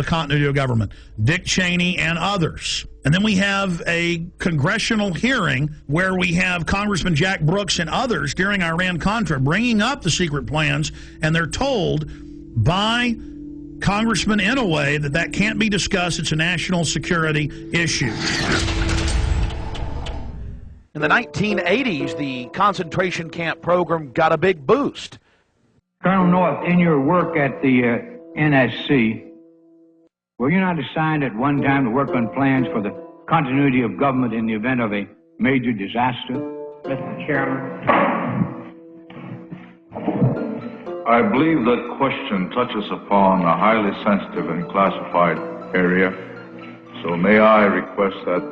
the continuity of government, Dick Cheney and others. And then we have a congressional hearing where we have Congressman Jack Brooks and others during Iran-Contra bringing up the secret plans, and they're told by Congressman Inouye that can't be discussed. It's a national security issue. In the 1980s, the concentration camp program got a big boost. Colonel North, in your work at the NSC, were you not assigned at one time to work on plans for the continuity of government in the event of a major disaster? Mr. Chairman. I believe that question touches upon a highly sensitive and classified area, so may I request that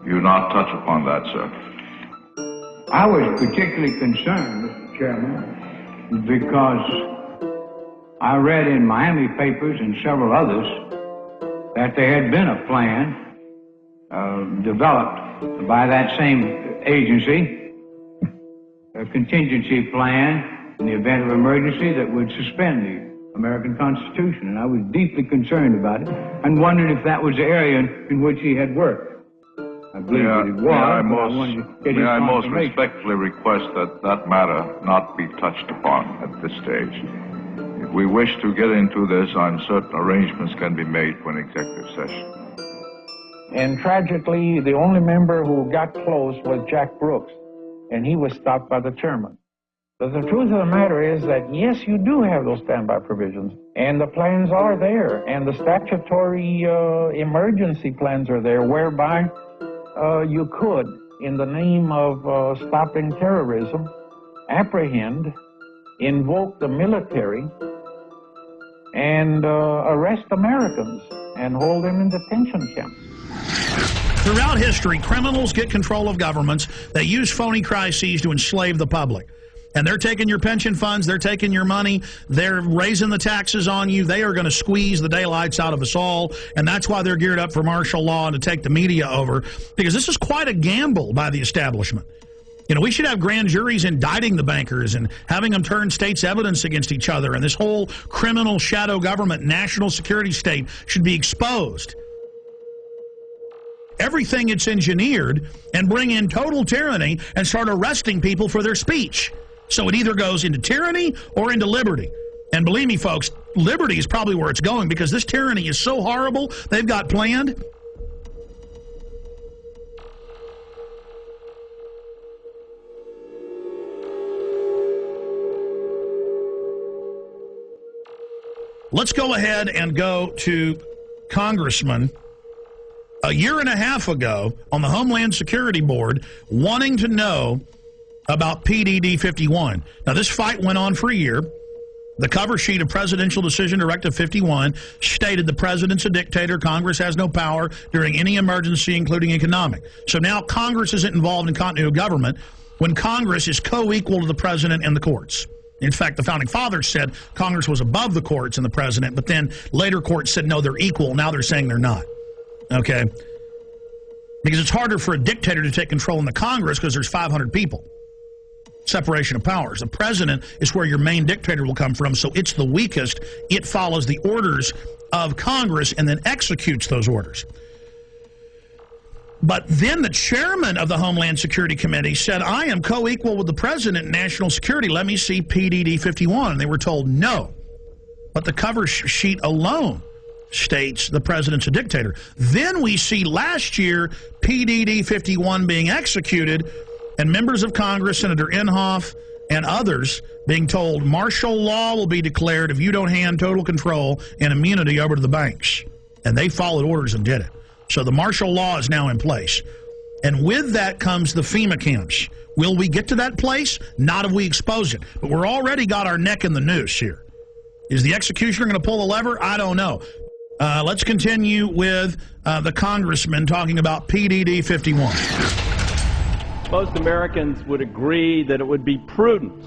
you not touch upon that, sir. I was particularly concerned, Mr. Chairman, because I read in Miami papers and several others that there had been a plan developed by that same agency, a contingency plan in the event of emergency that would suspend the American Constitution. And I was deeply concerned about it and wondered if that was the area in which he had worked. I believe that it was. May I most respectfully request that that matter not be touched upon at this stage. If we wish to get into this, I'm certain arrangements can be made for an executive session. And tragically, the only member who got close was Jack Brooks, and he was stopped by the chairman. But the truth of the matter is that, yes, you do have those standby provisions, and the plans are there, and the statutory emergency plans are there, whereby you could, in the name of stopping terrorism, apprehend, invoke the military, and arrest Americans and hold them in detention camps. Throughout history, criminals get control of governments. They use phony crises to enslave the public. And they're taking your pension funds, they're taking your money, they're raising the taxes on you, they are going to squeeze the daylights out of us all, and that's why they're geared up for martial law and to take the media over, because this is quite a gamble by the establishment. You know, we should have grand juries indicting the bankers and having them turn states' evidence against each other, and this whole criminal shadow government, national security state should be exposed. Everything it's engineered, and bring in total tyranny and start arresting people for their speech. So it either goes into tyranny or into liberty. And believe me, folks, liberty is probably where it's going, because this tyranny is so horrible they've got planned. Let's go ahead and go to Congressman a year and a half ago on the Homeland Security Board wanting to know about PDD 51. Now, this fight went on for a year. The cover sheet of Presidential Decision Directive 51 stated the president's a dictator. Congress has no power during any emergency, including economic. So now Congress isn't involved in continuity of government when Congress is co-equal to the president and the courts. In fact, the Founding Fathers said Congress was above the courts and the president, but then later courts said, no, they're equal. Now they're saying they're not. Okay? Because it's harder for a dictator to take control in the Congress because there's 500 people. Separation of powers. The president is where your main dictator will come from, so it's the weakest. It follows the orders of Congress and then executes those orders. But then the chairman of the Homeland Security Committee said, I am co-equal with the president in national security. Let me see PDD 51. And they were told no. But the cover sheet alone states the president's a dictator. Then we see last year PDD 51 being executed, and members of Congress, Senator Inhofe and others, being told martial law will be declared if you don't hand total control and immunity over to the banks. And they followed orders and did it. So the martial law is now in place. And with that comes the FEMA camps. Will we get to that place? Not if we expose it. But we're already got our neck in the noose here. Is the executioner going to pull the lever? I don't know. Let's continue with the congressman talking about PDD 51. Most Americans would agree that it would be prudent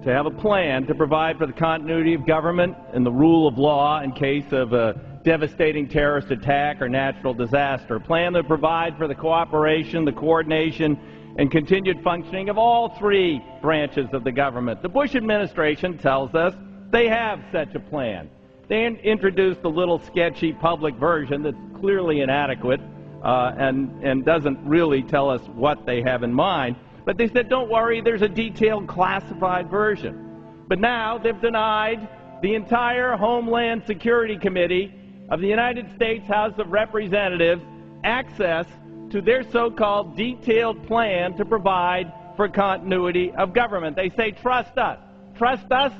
to have a plan to provide for the continuity of government and the rule of law in case of a devastating terrorist attack or natural disaster. A plan that provide for the cooperation, the coordination, and continued functioning of all three branches of the government. The Bush administration tells us they have such a plan. They introduced a little sketchy public version that's clearly inadequate and doesn't really tell us what they have in mind. But they said, don't worry, there's a detailed classified version. But now they've denied the entire Homeland Security Committee of the United States House of Representatives access to their so-called detailed plan to provide for continuity of government. They say, trust us. Trust us,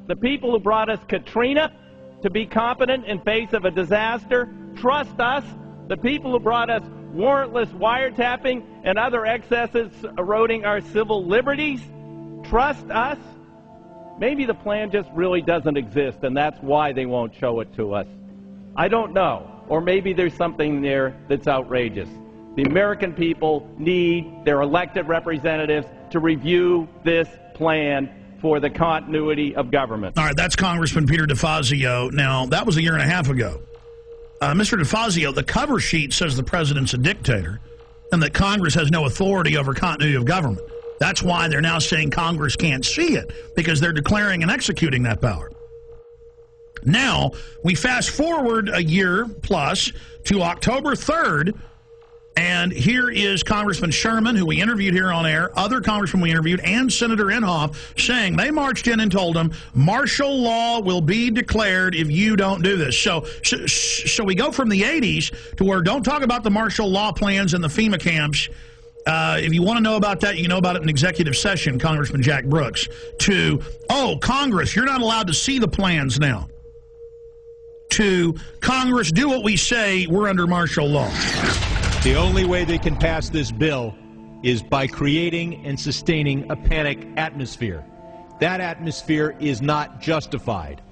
the people who brought us Katrina, to be competent in face of a disaster. Trust us, the people who brought us warrantless wiretapping and other excesses eroding our civil liberties. Trust us. Maybe the plan just really doesn't exist, and that's why they won't show it to us. I don't know. Or maybe there's something there that's outrageous. The American people need their elected representatives to review this plan for the continuity of government. All right, that's Congressman Peter DeFazio. Now, that was a year and a half ago. Mr. DeFazio, the cover sheet says the president's a dictator and that Congress has no authority over continuity of government. That's why they're now saying Congress can't see it, because they're declaring and executing that power. Now, we fast forward a year plus to October 3rd, and here is Congressman Sherman, who we interviewed here on air, other congressmen we interviewed, and Senator Inhofe saying they marched in and told them martial law will be declared if you don't do this. So we go from the 80s to where don't talk about the martial law plans and the FEMA camps. If you want to know about that, you can know about it in executive session, Congressman Jack Brooks, to, oh, Congress, you're not allowed to see the plans now. To Congress, do what we say, we're under martial law. The only way they can pass this bill is by creating and sustaining a panic atmosphere. That atmosphere is not justified.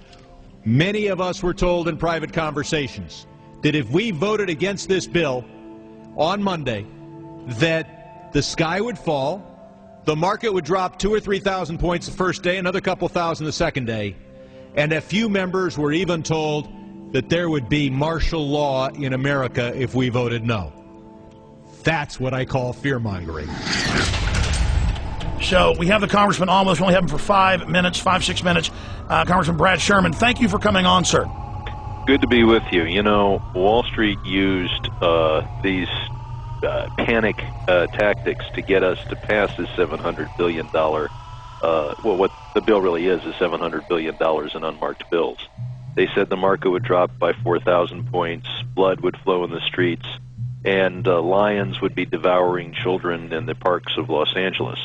Many of us were told in private conversations that if we voted against this bill on Monday, that the sky would fall, the market would drop 2,000 or 3,000 points the first day, another couple thousand the second day, and a few members were even told that there would be martial law in America if we voted no. That's what I call fear-mongering. So we have the congressman on with us. We only have him for 5 minutes, 6 minutes. Congressman Brad Sherman, thank you for coming on, sir. Good to be with you. You know, Wall Street used these panic tactics to get us to pass this $700 billion, well, what the bill really is $700 billion in unmarked bills. They said the market would drop by 4,000 points, blood would flow in the streets, and lions would be devouring children in the parks of Los Angeles.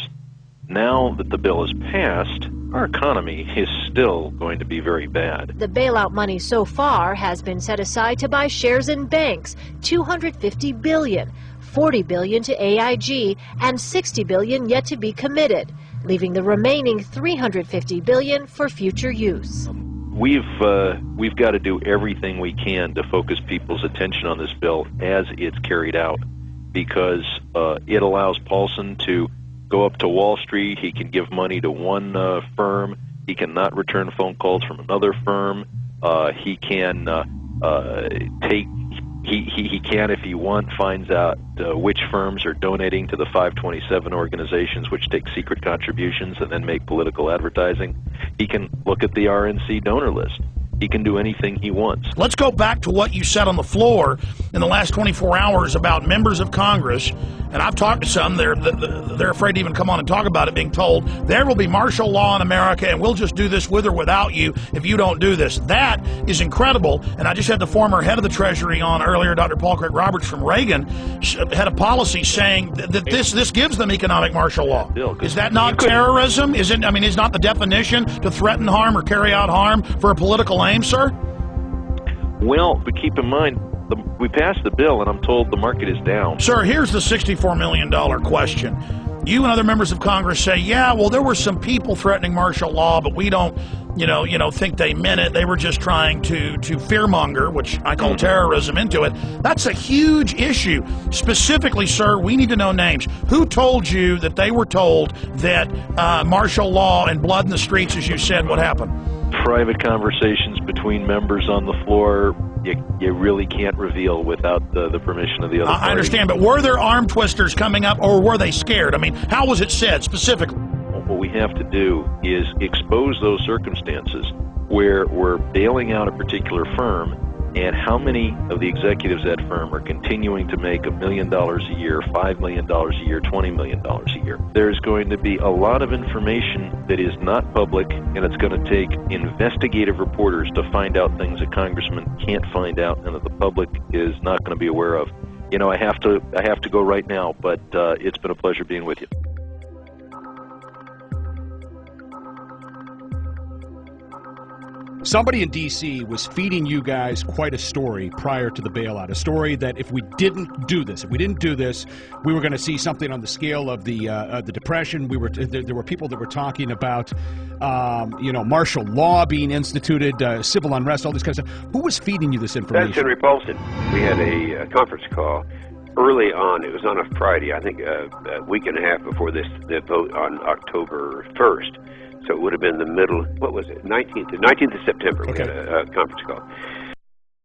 Now that the bill is passed, our economy is still going to be very bad. The bailout money so far has been set aside to buy shares in banks, $250 billion, $40 billion to AIG, and $60 billion yet to be committed, leaving the remaining $350 billion for future use. We've got to do everything we can to focus people's attention on this bill as it's carried out, because it allows Paulson to go up to Wall Street. He can give money to one firm. He cannot return phone calls from another firm. He can he can, if he finds out which firms are donating to the 527 organizations, which take secret contributions and then make political advertising. He can look at the RNC donor list. He can do anything he wants. Let's go back to what you said on the floor in the last 24 hours about members of Congress, and I've talked to some. They're afraid to even come on and talk about it, being told there will be martial law in America and we'll just do this with or without you if you don't do this. That is incredible, and I just had the former head of the Treasury on earlier, Dr. Paul Craig Roberts from Reagan, head of policy, saying that this gives them economic martial law. Is that not terrorism? Is not the definition to threaten harm or carry out harm for a political aim, sir? Well, but keep in mind, we passed the bill, and I'm told the market is down. Sir, here's the $64 million question. You and other members of Congress say, yeah, well, there were some people threatening martial law, but we don't, think they meant it. They were just trying to fearmonger, which I call terrorism, into it. That's a huge issue. Specifically, sir, we need to know names. Who told you that they were told that martial law and blood in the streets, as you said, would happen? Private conversations between members on the floor, you really can't reveal without the permission of the other party. I understand, but were there arm twisters coming up, or were they scared? I mean, how was it said specifically? What we have to do is expose those circumstances where we're bailing out a particular firm, and how many of the executives at that firm are continuing to make $1 million a year, $5 million a year, $20 million a year. There's going to be a lot of information that is not public, and it's going to take investigative reporters to find out things that congressmen can't find out and that the public is not going to be aware of. You know, I have to go right now, but it's been a pleasure being with you. Somebody in D.C. was feeding you guys quite a story prior to the bailout, a story that if we didn't do this, we were going to see something on the scale of the Depression. There were people that were talking about, martial law being instituted, civil unrest, all this kind of stuff. Who was feeding you this information? That's Henry Paulson. We had a conference call early on. It was on a Friday, I think a week and a half before the vote on October 1st. So it would have been the middle, what was it, 19th of September, we had a conference call.